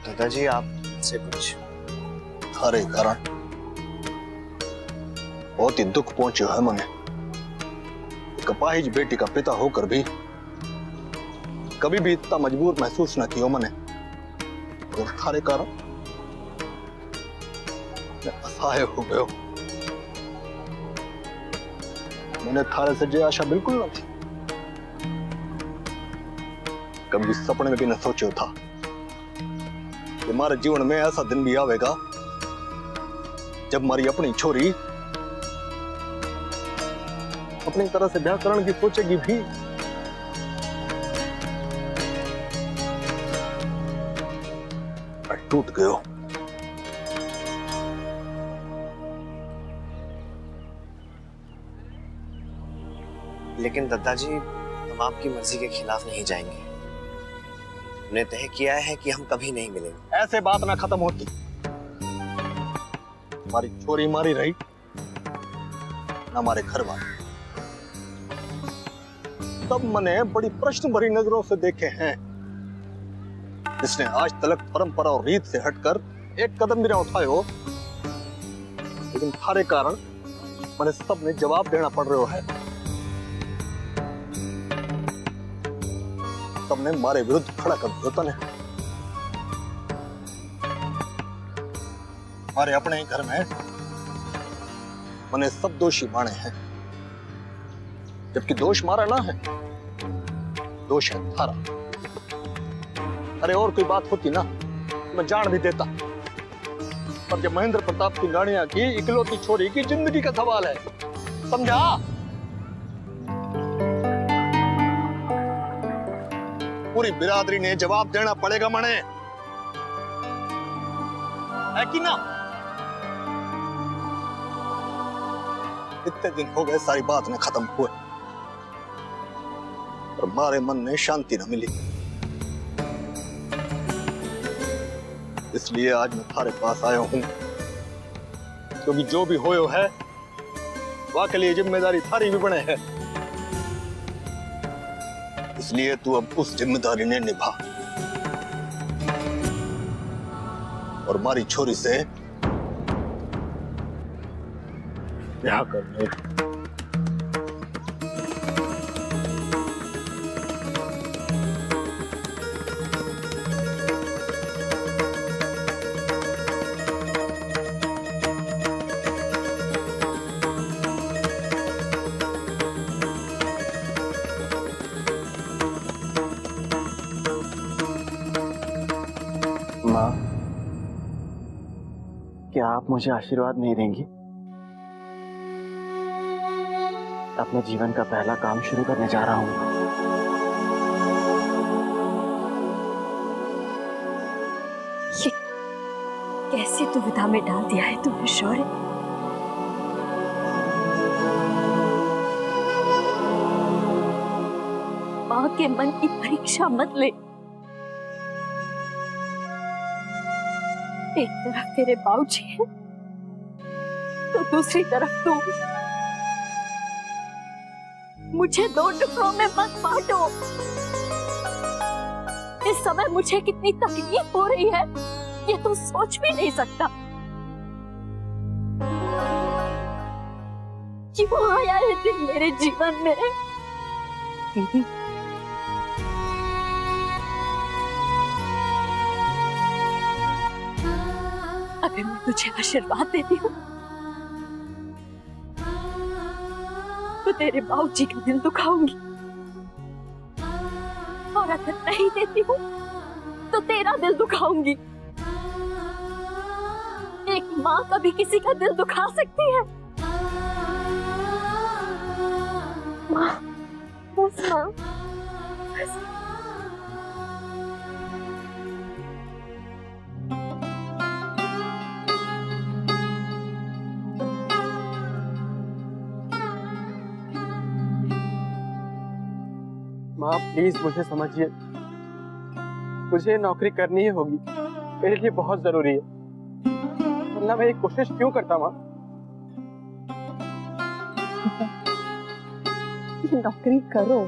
दादाजी आपसे कुछ थारे कारण बहुत ही दुख पहुंचो है मने। एक अपाहिज बेटी का पिता होकर भी कभी भी इतना मजबूर महसूस न किया मैंने। और थारे कारण मैं असहाय हो गयो। मैंने थारे से जो आशा बिल्कुल न थी, कभी सपने में भी न सोचो था कि हमारे जीवन में ऐसा दिन भी आवेगा जब हमारी अपनी छोरी अपनी तरह से ब्याह करने की सोचेगी भी। मैं टूट गयो। लेकिन दादाजी हम आपकी मर्जी के खिलाफ नहीं जाएंगे। हमने तय किया है कि हम कभी नहीं मिलेंगे। ऐसे बात ना खत्म होती। हमारी छोरी मारी रही ना हमारे घर वाले। तब मैंने बड़ी प्रश्न भरी नजरों से देखे हैं जिसने आज तक परंपरा और रीत से हटकर एक कदम भी ना उठाए हो। लेकिन थारे कारण मैंने सबने जवाब देना पड़ रहा है। सबने हमारे विरुद्ध खड़ा कर दिया तने। हमारे अपने ही घर में मैंने सब दोषी माने हैं, जबकि दोष मारा ना है, दोष है थारा। अरे और कोई बात होती ना मैं जान भी देता, पर जब महेंद्र प्रताप की रानिया की इकलौती छोरी की जिंदगी का सवाल है, समझा? पूरी बिरादरी ने जवाब देना पड़ेगा मने, है कि ना? इतने दिन हो गए सारी बात ने खत्म हुए, पर हमारे मन में शांति न मिली। इसलिए आज मैं थारे पास आया हूं, क्योंकि जो भी होयो है वह के लिए जिम्मेदारी थारी भी बने है। इसलिए तू अब उस जिम्मेदारी ने निभा और हमारी छोरी से ब्याह करने। माँ, क्या आप मुझे आशीर्वाद नहीं देंगी? अपने जीवन का पहला काम शुरू करने जा रहा हूँ। ये कैसी दुविधा में डाल दिया है तुमने शौर्य। माँ के मन की परीक्षा मत ले। एक तरफ तेरे बाबूजी है तो दूसरी तरफ तू। मुझे दो टुकड़ों में मत बांटो। इस समय मुझे कितनी तकलीफ हो रही है ये तू सोच भी नहीं सकता। क्यों आया है दिन मेरे जीवन में? दीदी, अगर मैं तुझे आशीर्वाद देती हूँ तो तेरे बाबूजी का दिल दुखाऊंगी, और अगर नहीं देती हूँ तो तेरा दिल दुखाऊंगी। एक माँ कभी किसी का दिल दुखा सकती है? माँ, बस माँ, बस। माँ प्लीज मुझे समझिए, मुझे नौकरी करनी ही होगी, मेरे लिए बहुत जरूरी है, वरना मैं ये कोशिश क्यों करता माँ? ये नौकरी करो,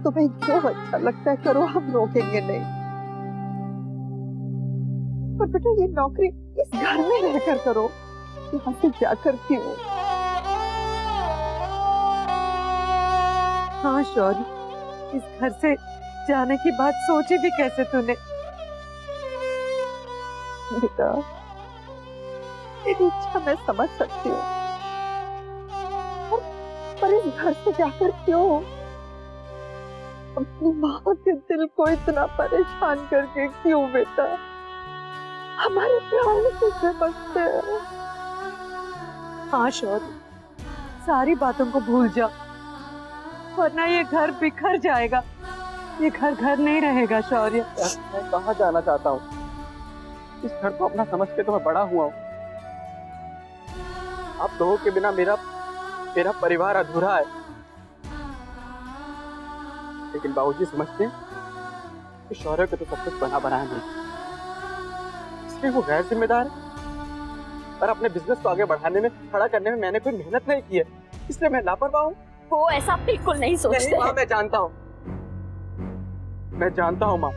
तुम्हें जो अच्छा लगता है करो, हम रोकेंगे नहीं। पर बेटा ये नौकरी इस घर में रहकर करो, यहाँ से जाकर क्यों? हाँ शौर्य, इस घर से जाने की बात सोची भी कैसे तूने? बेटा तेरी इच्छा मैं समझ सकती हूँ, पर इस घर से जाकर क्यों? अपनी माँ के दिल को इतना परेशान करके क्यों बेटा? हमारे प्राण किसे बचते हैं? हाँ शौर्य, सारी बातों को भूल जा, वरना ये घर बिखर जाएगा। ये घर घर नहीं रहेगा शौर्य। मैं कहाँ जाना चाहता हूँ? इस घर को अपना समझ के तो मैं बड़ा हुआ हूँ। आप लोगों के बिना मेरा परिवार अधूरा है। लेकिन बाबूजी समझते हैं कि शौर्य को तो सब कुछ बना बनाया नहीं, इसलिए वो गैर जिम्मेदार है। पर अपने बिजनेस को आगे बढ़ाने में, खड़ा करने में मैंने कोई मेहनत नहीं की है, इसलिए मैं लापरवाह हूँ। वो ऐसा बिल्कुल नहीं सोचते माँ, मैं जानता हूँ माँ,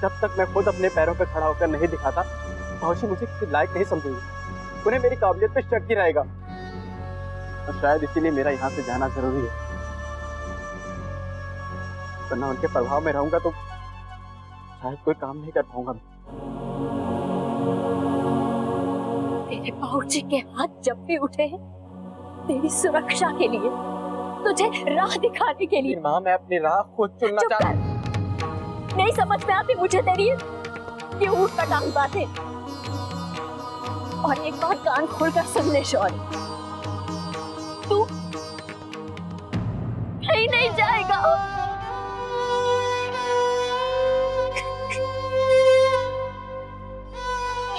जब तक मैं खुद अपने पैरों पर खड़ा होकर नहीं दिखाता, बाबूजी मुझे किसी लायक नहीं समझेंगे। उन्हें मेरी काबिलियत पे शक ही रहेगा, और शायद इसीलिए मेरा यहाँ से जाना जरूरी है। वरना उनके प्रभाव में रहूंगा तो शायद कोई काम नहीं कर पाऊंगा। तेरे बाबूजी के हाथ जब भी उठे हैं तेरी सुरक्षा के लिए, तुझे राह दिखाने के लिए। माँ, मैं अपनी राह खुद चुनना चुप चाहता हूँ। कर। नहीं समझ में आती मुझे तेरी ये ऊट पटांग बातें। और एक बार कान खोलकर सुन ले शौर्य, तू कहीं नहीं जाएगा।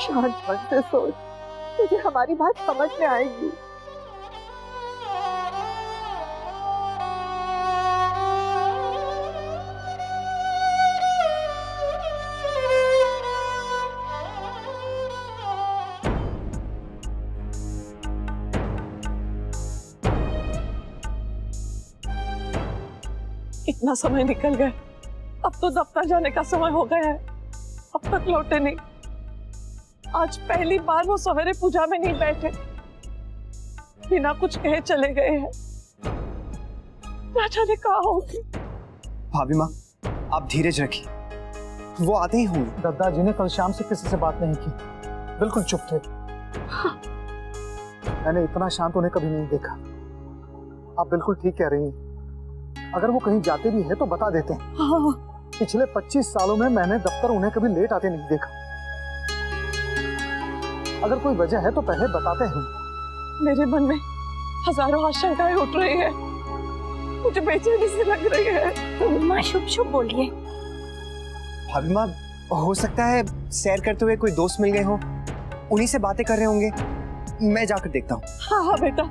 शांत मन से सोच, तुझे हमारी बात समझ में आएगी। इतना समय निकल गया, अब तो दफ्तर जाने का समय हो गया है, अब तक लौटे नहीं। आज पहली बार वो सवेरे पूजा में नहीं बैठे, बिना कुछ कहे चले गए हैं। क्या जाने कहाँ होगी। भाभी माँ, आप धीरज रखिए, वो आते ही होंगे। दादाजी ने कल शाम से किसी से बात नहीं की, बिल्कुल चुप थे। मैंने इतना शांत उन्हें कभी नहीं देखा। आप बिल्कुल ठीक कह रही हैं, अगर वो कहीं जाते भी है तो बता देते हैं। हाँ। पिछले 25 सालों में मैंने दफ्तर उन्हें कभी लेट आते नहीं देखा। अगर कोई वजह है तो पहले बताते हैं। मेरे मन में हजारों आशंकाएं उठ रही है, मुझे बेचैनी सी लग रही है। माँ शुभ शुभ बोलिए। भाभी माँ, हो सकता है सैर करते हुए कोई दोस्त मिल गए हो, उन्हीं से बातें कर रहे होंगे। मैं जाकर देखता हूँ। हाँ हाँ बेटा,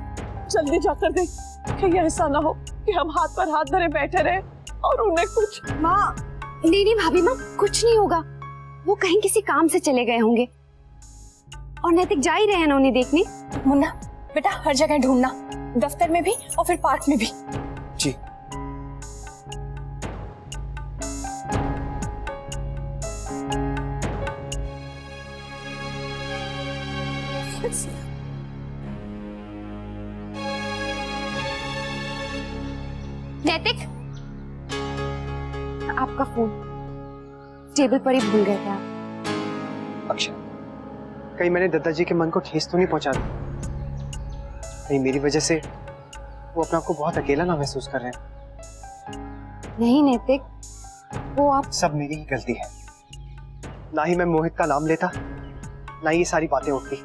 जल्दी जाकर देख, कहीं ऐसा ना हो कि हम हाथ पर हाथ धरे बैठे रहे और उन्हें कुछ। माँ, नहीं भाभी माँ, कुछ नहीं होगा। वो कहीं किसी काम से चले गए होंगे और नैतिक जा ही रहे हैं उन्हें देखने। मुन्ना बेटा, हर जगह ढूंढना, दफ्तर में भी और फिर पार्क में भी। जी। नैतिक, आपका फोन टेबल पर ही भूल गए थे आप। अक्षय, कहीं मैंने दादाजी के मन को ठेस तो नहीं पहुंचा दी? कहीं मेरी वजह से वो अपने आप को बहुत अकेला ना महसूस कर रहे हैं? नहीं नैतिक, वो आप। सब मेरी ही गलती है। ना ही मैं मोहित का नाम लेता, ना ही ये सारी बातें उठती।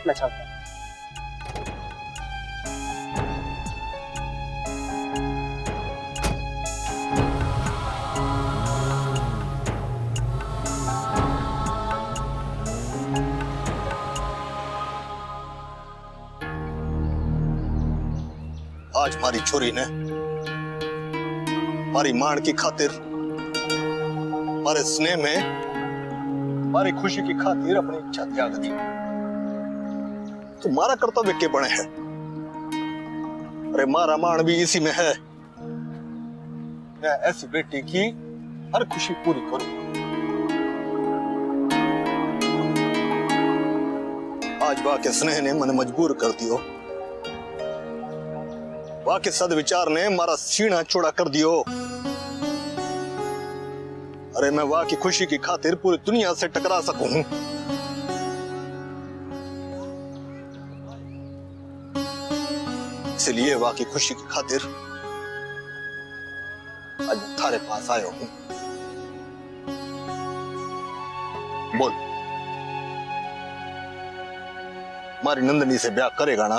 मैं चलता हूं। आज हमारी छोरी ने हमारी मान की खातिर, हमारे स्नेह में, हमारी खुशी की खातिर अपनी इच्छा त्याग दी। तुम्हारा कर्तव्य के बने है। अरे मारा मान भी इसी में है। मैं ऐसी बेटी की हर खुशी पूरी करूं। आज वाह के स्नेह ने मने मजबूर कर दियो, वाह के सदविचार ने मारा सीना चौड़ा कर दियो। अरे मैं वाह की खुशी की खातिर पूरी दुनिया से टकरा सकूं। इसलिए वाह की खुशी की खातिर आज थारे पास आयो हूं। बोल, हमारी नंदनी से ब्याह करेगा ना?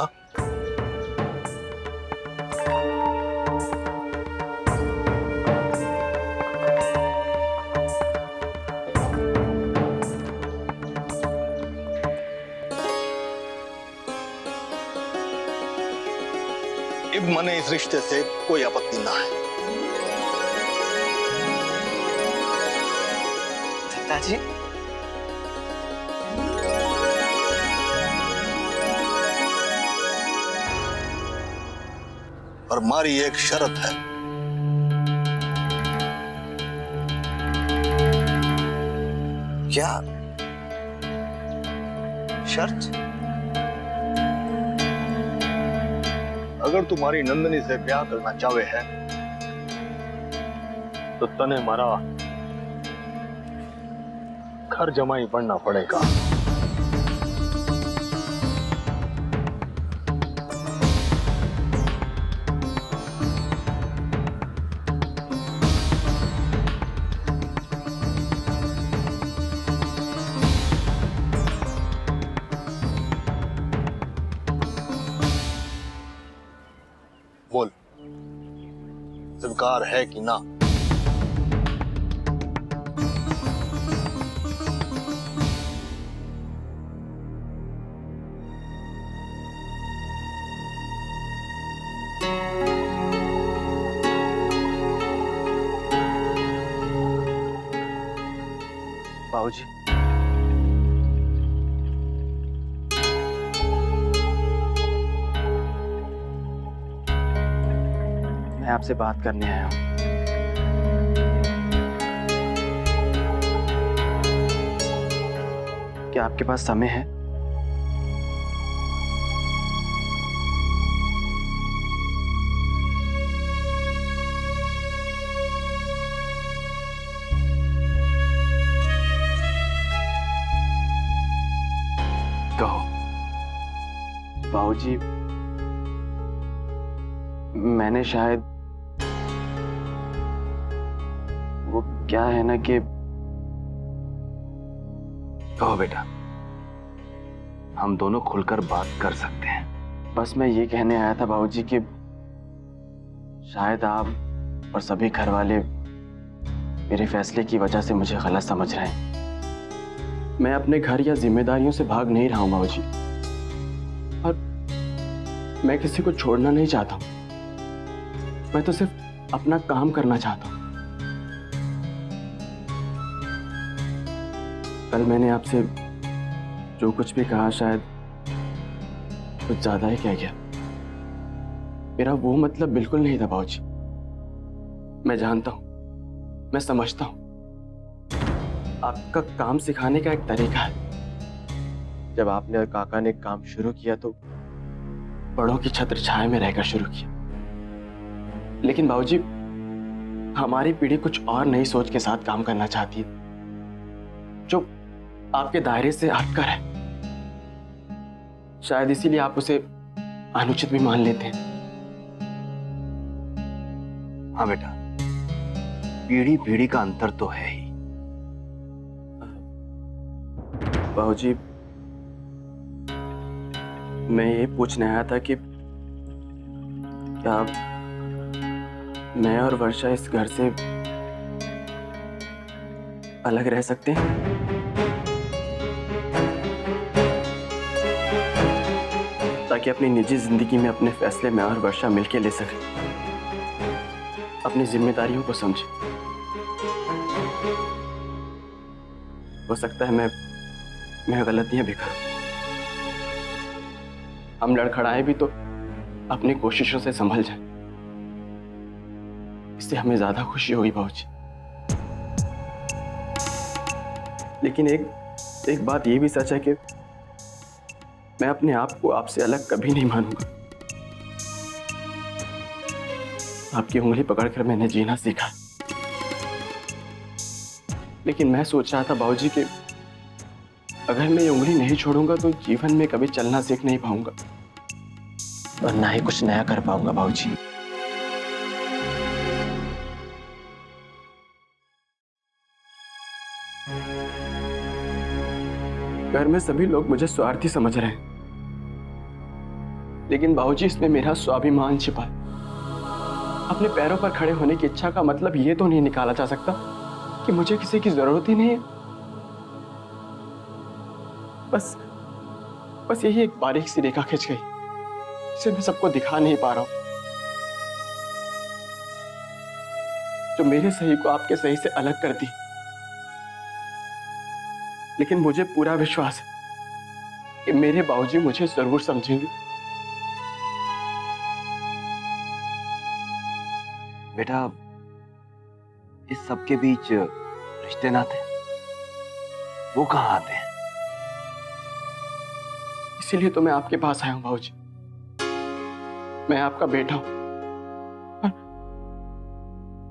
अब मने इस रिश्ते से कोई आपत्ति ना है। पिताजी, और हमारी एक शर्त है। क्या शर्त? अगर तुम्हारी नंदनी से ब्याह करना चाहे है तो तने मारा घर जमाई बनना पड़ेगा। बोल, स्वीकार है कि ना? बाबूजी, मैं आपसे बात करने आया हूं। क्या आपके पास समय है? कहो। बाबूजी, मैंने शायद वो क्या है ना कि कहो बेटा, हम दोनों खुलकर बात कर सकते हैं। बस मैं ये कहने आया था बाबूजी कि शायद आप और सभी घर वाले मेरे फैसले की वजह से मुझे गलत समझ रहे हैं। मैं अपने घर या जिम्मेदारियों से भाग नहीं रहा हूं बाबूजी, और मैं किसी को छोड़ना नहीं चाहता हूं। मैं तो सिर्फ अपना काम करना चाहता हूं। कल मैंने आपसे जो कुछ भी कहा शायद कुछ ज्यादा ही कह गया। मेरा वो मतलब बिल्कुल नहीं था बाबूजी। मैं जानता हूं, मैं समझता हूं, आपका काम सिखाने का एक तरीका है। जब आपने और काका ने काम शुरू किया तो बड़ों की छत्र छाया में रहकर शुरू किया, लेकिन बाबूजी हमारी पीढ़ी कुछ और नई सोच के साथ काम करना चाहती है, जो आपके दायरे से हटकर है। शायद इसीलिए आप उसे अनुचित भी मान लेते हैं। हाँ बेटा, पीढ़ी पीढ़ी का अंतर तो है ही। बाबूजी, मैं ये पूछने आया था कि क्या मैं और वर्षा इस घर से अलग रह सकते हैं? ताकि अपनी निजी जिंदगी में अपने फैसले मैं और वर्षा मिलकर ले सकें, अपनी जिम्मेदारियों को समझें। हो सकता है मैं गलतियां भी करूं। हम लड़खड़ाए भी तो अपनी कोशिशों से संभल जाए, इससे हमें ज्यादा खुशी होगी बाबूजी। लेकिन एक बात ये भी सच है कि मैं अपने आप को आपसे अलग कभी नहीं मानूंगा। आपकी उंगली पकड़कर मैंने जीना सीखा, लेकिन मैं सोच रहा था बाबूजी कि अगर मैं ये उंगली नहीं छोड़ूंगा तो जीवन में कभी चलना सीख नहीं पाऊंगा और ना ही कुछ नया कर पाऊंगा बाबूजी। घर में सभी लोग मुझे स्वार्थी समझ रहे हैं, लेकिन बाबूजी इसमें मेरा स्वाभिमान छिपा है। अपने पैरों पर खड़े होने की इच्छा का मतलब ये तो नहीं निकाला जा सकता कि मुझे किसी की जरूरत ही नहीं है। बस यही एक बारीक सी रेखा खिंच गई, जिसे मैं सबको दिखा नहीं पा रहा हूं, जो मेरे सही को आपके सही से अलग कर दी। लेकिन मुझे पूरा विश्वास है कि मेरे बाबूजी मुझे जरूर समझेंगे। बेटा, इस सब के बीच रिश्ते नाते वो कहाँ आते हैं? इसीलिए तो मैं आपके पास आया हूं बाबूजी। मैं आपका बेटा हूं,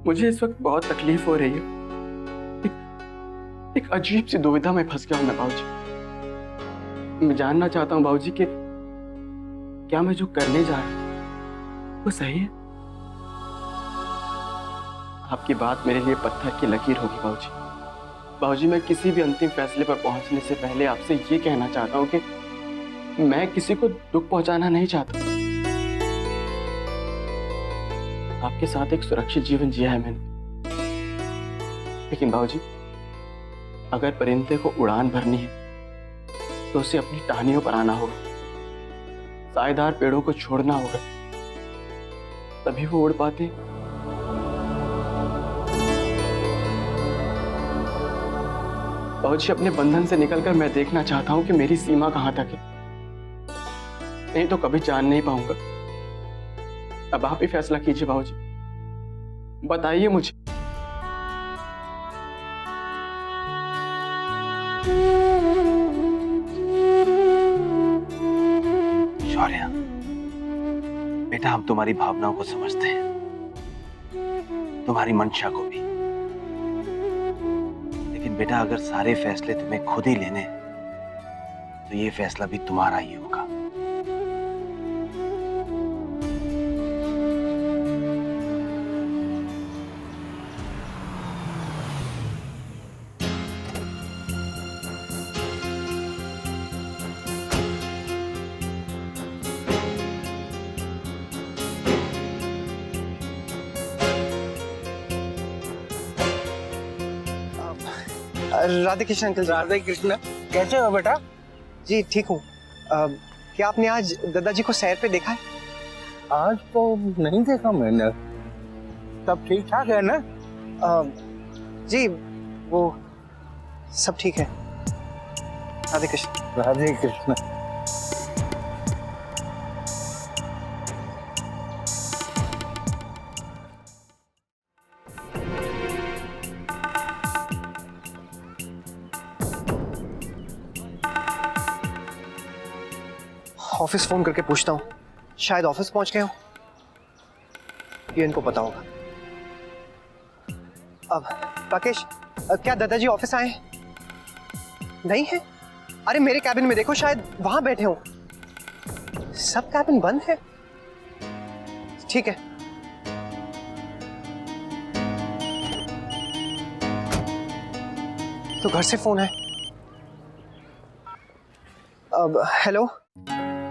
मुझे इस वक्त बहुत तकलीफ हो रही है। एक अजीब सी दुविधा में फंस गया हूं मैं बाबूजी। मैं जानना चाहता हूं बाबूजी कि क्या मैं जो करने जा रहा हूं वो सही है? आपकी बात मेरे लिए पत्थर की लकीर होगी बाबूजी। बाबूजी, मैं किसी भी अंतिम फैसले पर पहुंचने से पहले आपसे ये कहना चाहता हूं कि मैं किसी को दुख पहुंचाना नहीं चाहता। आपके साथ एक सुरक्षित जीवन जिया है मैंने, लेकिन बाबूजी, अगर परिंदे को उड़ान भरनी है तो उसे अपनी टहनियों पर आना होगा, साएदार पेड़ों को छोड़ना होगा, तभी वो उड़ पाते हैं। बाबूजी, अपने बंधन से निकलकर मैं देखना चाहता हूं कि मेरी सीमा कहां तक है, नहीं तो कभी जान नहीं पाऊंगा। अब आप ही फैसला कीजिए बाबूजी, बताइए मुझे। शौर्य, बेटा, हम तुम्हारी भावनाओं को समझते हैं, तुम्हारी मंशा को भी, लेकिन बेटा, अगर सारे फैसले तुम्हें खुद ही लेने तो ये फैसला भी तुम्हारा ही होगा। राधे कृष्ण अंकल। राधे कृष्ण, कैसे हो बेटा? जी ठीक हूँ। क्या आपने आज दादाजी को सैर पे देखा है? आज तो नहीं देखा मैंने। सब ठीक ठाक है ना? जी वो सब ठीक है। राधे कृष्ण। राधे कृष्ण। ऑफिस फोन करके पूछता हूँ, शायद ऑफिस पहुंच गए हो, ये इनको पता होगा। अब राकेश, क्या दादाजी ऑफिस आए हैं? नहीं है? अरे मेरे कैबिन में देखो, शायद वहां बैठे हो। सब कैबिन बंद है। ठीक है। तो घर से फोन है। अब हेलो,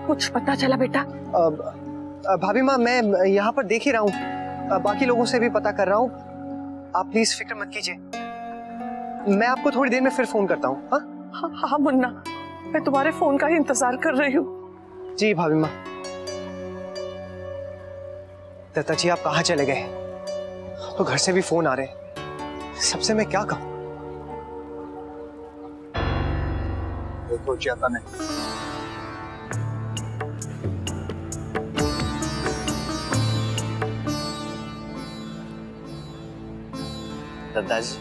कुछ पता चला बेटा? भाभी माँ, मैं यहाँ पर देख ही रहा हूँ, बाकी लोगों से भी पता कर रहा हूँ। आप प्लीज फिक्र मत कीजिए, मैं आपको थोड़ी देर में फिर फोन करता हूँ। हाँ हाँ मुन्ना, मैं तुम्हारे फोन का ही इंतजार कर रही हूँ। जी भाभी माँ। दत्ता जी, आप कहाँ चले गए? तो घर से भी फोन आ रहे हैं, सबसे मैं क्या कहूँ? देखो चेतन है, दादाजी,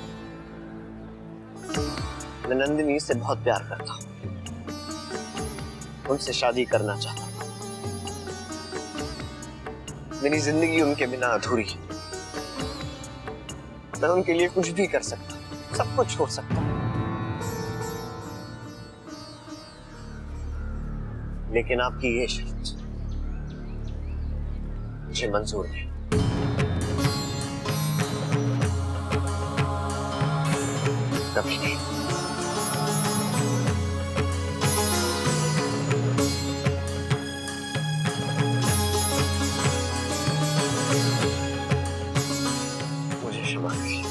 मैं नंदिनी से बहुत प्यार करता हूँ। उनसे शादी करना चाहता हूं। मेरी जिंदगी उनके बिना अधूरी है। मैं उनके लिए कुछ भी कर सकता हूं, सब कुछ छोड़ सकता हूं, लेकिन आपकी ये शर्त मुझे मंजूर नहीं। कभी नहीं। मुझे क्षमा करिए।